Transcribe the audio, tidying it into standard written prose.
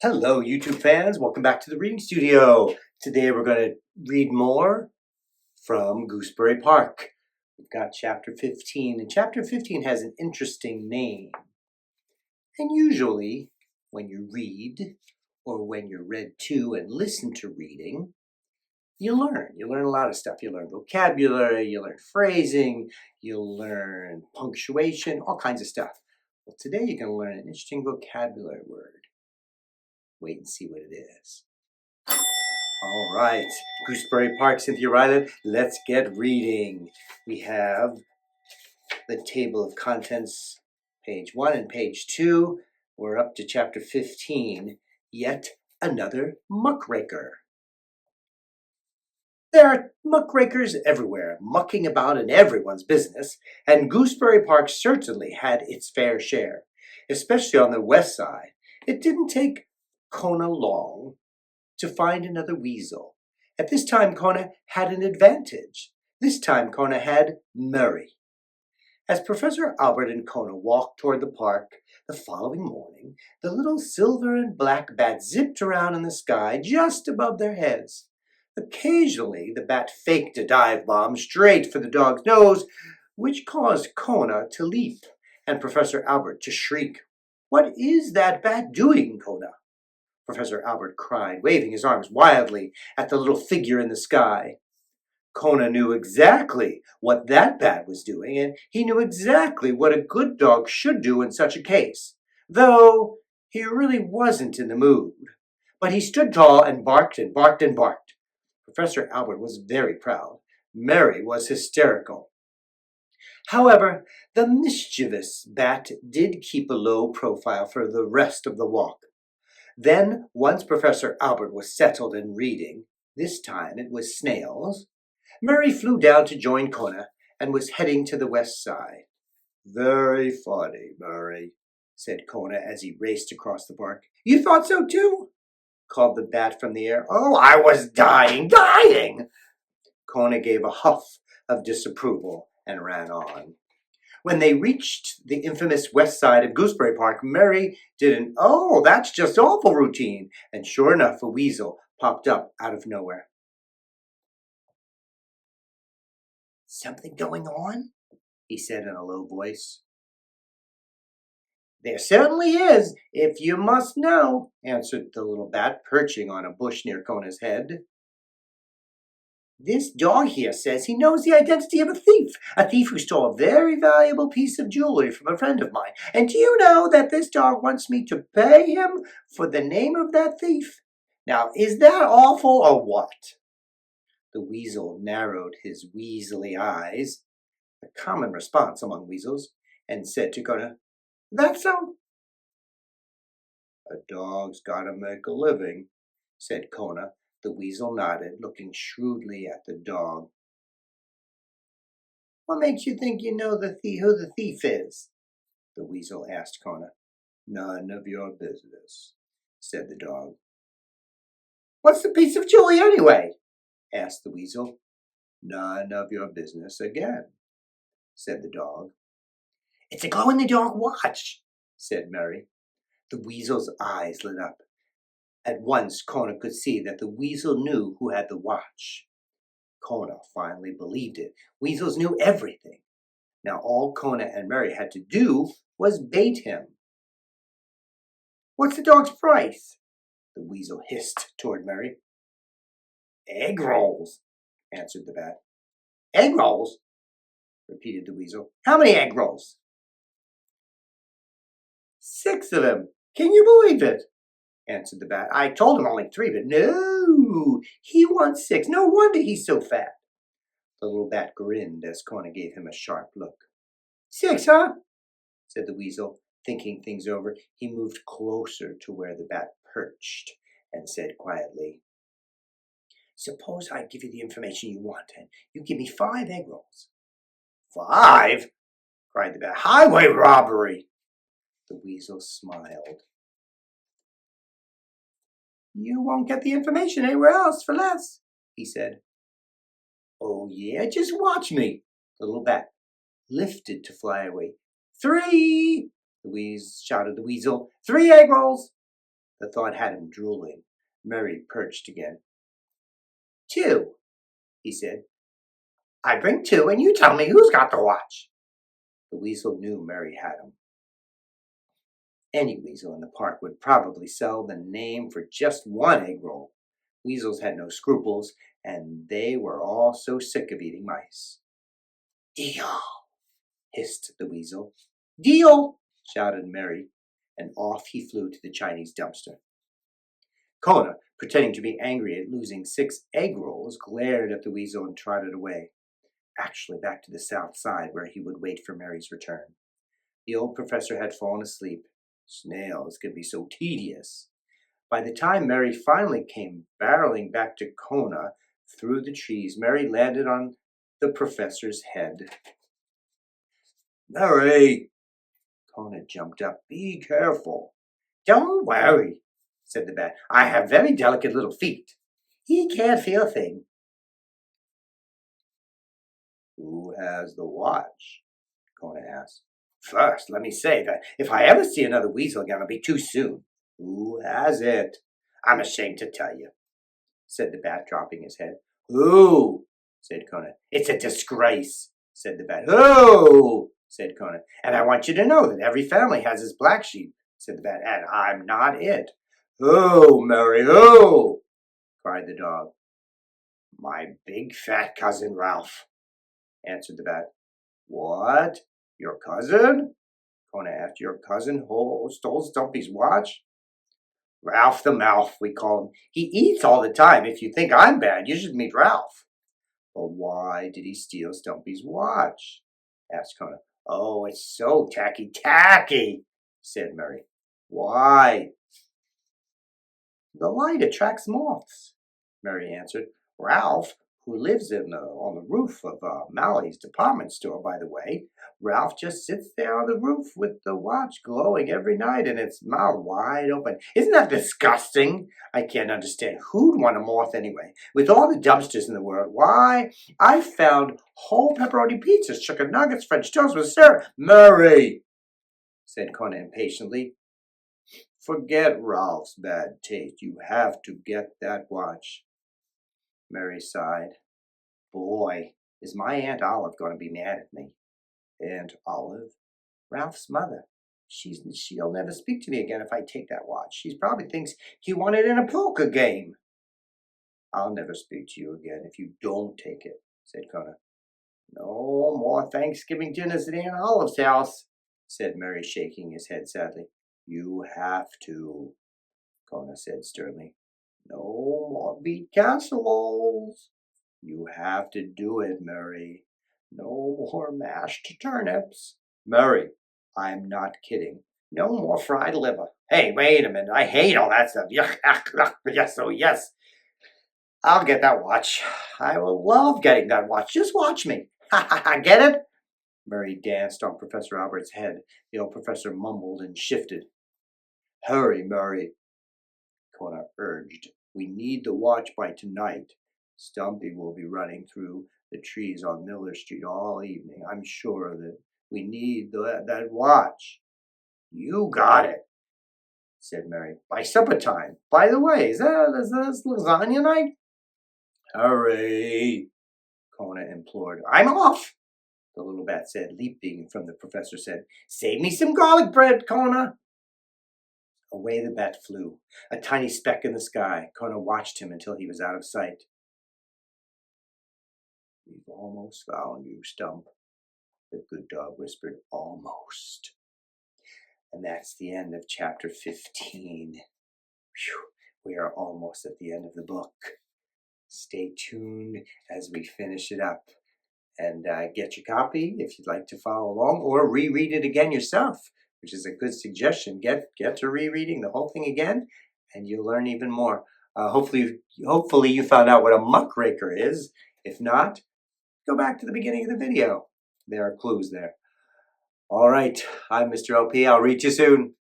Hello, YouTube fans. Welcome back to the reading studio. Today we're going to read more from Gooseberry Park. We've got chapter 15, and chapter 15 has an interesting name. And usually, when you read, or when you're read to and listen to reading, you learn. You learn a lot of stuff. You learn vocabulary, you learn phrasing, you'll learn punctuation, all kinds of stuff. Well, today you're going to learn an interesting vocabulary word. Wait and see what it is. All right, Gooseberry Park, Cynthia Rylant, let's get reading. We have the table of contents, page 1 and page 2. We're up to chapter 15, Yet Another Muckraker. There are muckrakers everywhere, mucking about in everyone's business, and Gooseberry Park certainly had its fair share, especially on the west side. It didn't take Kona long to find another weasel. At this time, Kona had an advantage. This time, Kona had Murray. As Professor Albert and Kona walked toward the park the following morning, the little silver and black bat zipped around in the sky just above their heads. Occasionally, the bat faked a dive bomb straight for the dog's nose, which caused Kona to leap and Professor Albert to shriek. "What is that bat doing, Kona?" Professor Albert cried, waving his arms wildly at the little figure in the sky. Kona knew exactly what that bat was doing, and he knew exactly what a good dog should do in such a case, though he really wasn't in the mood. But he stood tall and barked and barked and barked. Professor Albert was very proud. Mary was hysterical. However, the mischievous bat did keep a low profile for the rest of the walk. Then, once Professor Albert was settled in reading, this time it was snails, Murray flew down to join Kona and was heading to the west side. "Very funny, Murray," said Kona as he raced across the park. "You thought so too?" called the bat from the air. "Oh, I was dying! Kona gave a huff of disapproval and ran on. When they reached the infamous west side of Gooseberry Park, Mary did an "oh, that's just awful" routine, and sure enough, a weasel popped up out of nowhere. "Something going on?" he said in a low voice. "There certainly is, if you must know," answered the little bat, perching on a bush near Kona's head. "This dog here says he knows the identity of a thief who stole a very valuable piece of jewelry from a friend of mine. And do you know that this dog wants me to pay him for the name of that thief? Now, is that awful or what?" The weasel narrowed his weaselly eyes, a common response among weasels, and said to Kona, "That's so." "A dog's gotta make a living," said Kona. The weasel nodded, looking shrewdly at the dog. "What makes you think you know who the thief is?" the weasel asked Kona. "None of your business," said the dog. "What's the piece of jewelry anyway?" asked the weasel. "None of your business again," said the dog. "It's a glow-in-the-dark watch," said Mary. The weasel's eyes lit up. At once, Kona could see that the weasel knew who had the watch. Kona finally believed it. Weasels knew everything. Now all Kona and Mary had to do was bait him. "What's the dog's price?" the weasel hissed toward Mary. "Egg rolls," answered the bat. "Egg rolls?" repeated the weasel. "How many egg rolls?" "6 of them. Can you believe it?" answered the bat. "I told him only 3, but no, he wants 6. No wonder he's so fat." The little bat grinned as Kona gave him a sharp look. "6, huh?" said the weasel. Thinking things over, he moved closer to where the bat perched and said quietly, "Suppose I give you the information you want, and you give me 5 egg rolls." "5?" cried the bat. "Highway robbery!" The weasel smiled. "You won't get the information anywhere else for less," he said. "Oh, yeah, just watch me." The little bat lifted to fly away. "3!" shouted the weasel. "3 egg rolls!" The thought had him drooling. Murray perched again. 2, he said. I bring 2, and you tell me who's got the watch. The weasel knew Murray had him. Any weasel in the park would probably sell the name for just 1 egg roll. Weasels had no scruples, and they were all so sick of eating mice. Deal, hissed the weasel. Deal, shouted Murray, and off he flew to the Chinese dumpster. Kona, pretending to be angry at losing 6 egg rolls, glared at the weasel and trotted away, actually back to the south side where he would wait for Mary's return. The old professor had fallen asleep. Snails could be so tedious. By the time Mary finally came barreling back to Kona through the trees, Mary landed on the professor's head. Mary! Kona jumped up. Be careful. Don't worry, said the bat. I have very delicate little feet. He can't feel a thing. Who has the watch? Kona asked. First, let me say that if I ever see another weasel again, it'll be too soon. Who has it? I'm ashamed to tell you, said the bat, dropping his head. Who? Said Kona. It's a disgrace, said the bat. Who? Said Kona. And I want you to know that every family has its black sheep, said the bat, and I'm not it. Who, Mary, who? Cried the dog. My big fat cousin Ralph, answered the bat. What? Your cousin? Kona asked. Your cousin stole Stumpy's watch? Ralph the Mouth, we call him. He eats all the time. If you think I'm bad, you should meet Ralph. But why did he steal Stumpy's watch? Asked Kona. Oh, it's so tacky, said Mary. Why? The light attracts moths, Mary answered. Ralph, who lives on the roof of Mally's department store, by the way, Ralph just sits there on the roof with the watch glowing every night and its mouth wide open. Isn't that disgusting? I can't understand. Who'd want a moth anyway? With all the dumpsters in the world, why, I found whole pepperoni pizzas, chicken nuggets, French toast with syrup. Mary, said Kona impatiently. Forget Ralph's bad taste. You have to get that watch. Mary sighed. Boy, is my Aunt Olive going to be mad at me. Aunt Olive? Ralph's mother. She'll never speak to me again if I take that watch. She probably thinks he won it in a poker game. I'll never speak to you again if you don't take it, said Kona. No more Thanksgiving dinners at Aunt Olive's house, said Mary, shaking his head sadly. You have to, Kona said sternly. No more beet casseroles. You have to do it, Mary. No more mashed turnips. Mary, I'm not kidding. No more fried liver. Hey, wait a minute. I hate all that stuff. Yuck, yes, oh yes. I'll get that watch. I will love getting that watch. Just watch me. Get it? Mary danced on Professor Albert's head. The old professor mumbled and shifted. Hurry, Mary, Kona urged. We need the watch by tonight. Stumpy will be running through the trees on Miller Street all evening. I'm sure that we need that watch. You got it, said Mary. By supper time. By the way, is this lasagna night? Hurry, Kona implored. I'm off, the little bat said, leaping from the professor's head. Save me some garlic bread, Kona. Away the bat flew, a tiny speck in the sky. Kona watched him until he was out of sight. We've almost found you, Stump, the good dog whispered. Almost. And that's the end of chapter 15. Whew, we are almost at the end of the book. Stay tuned as we finish it up. And get your copy if you'd like to follow along, or reread it again yourself, which is a good suggestion. Get to rereading the whole thing again, and you'll learn even more. Hopefully you found out what a muckraker is. If not, go back to the beginning of the video. There are clues there. All right, I'm Mr. LP. I'll reach you soon.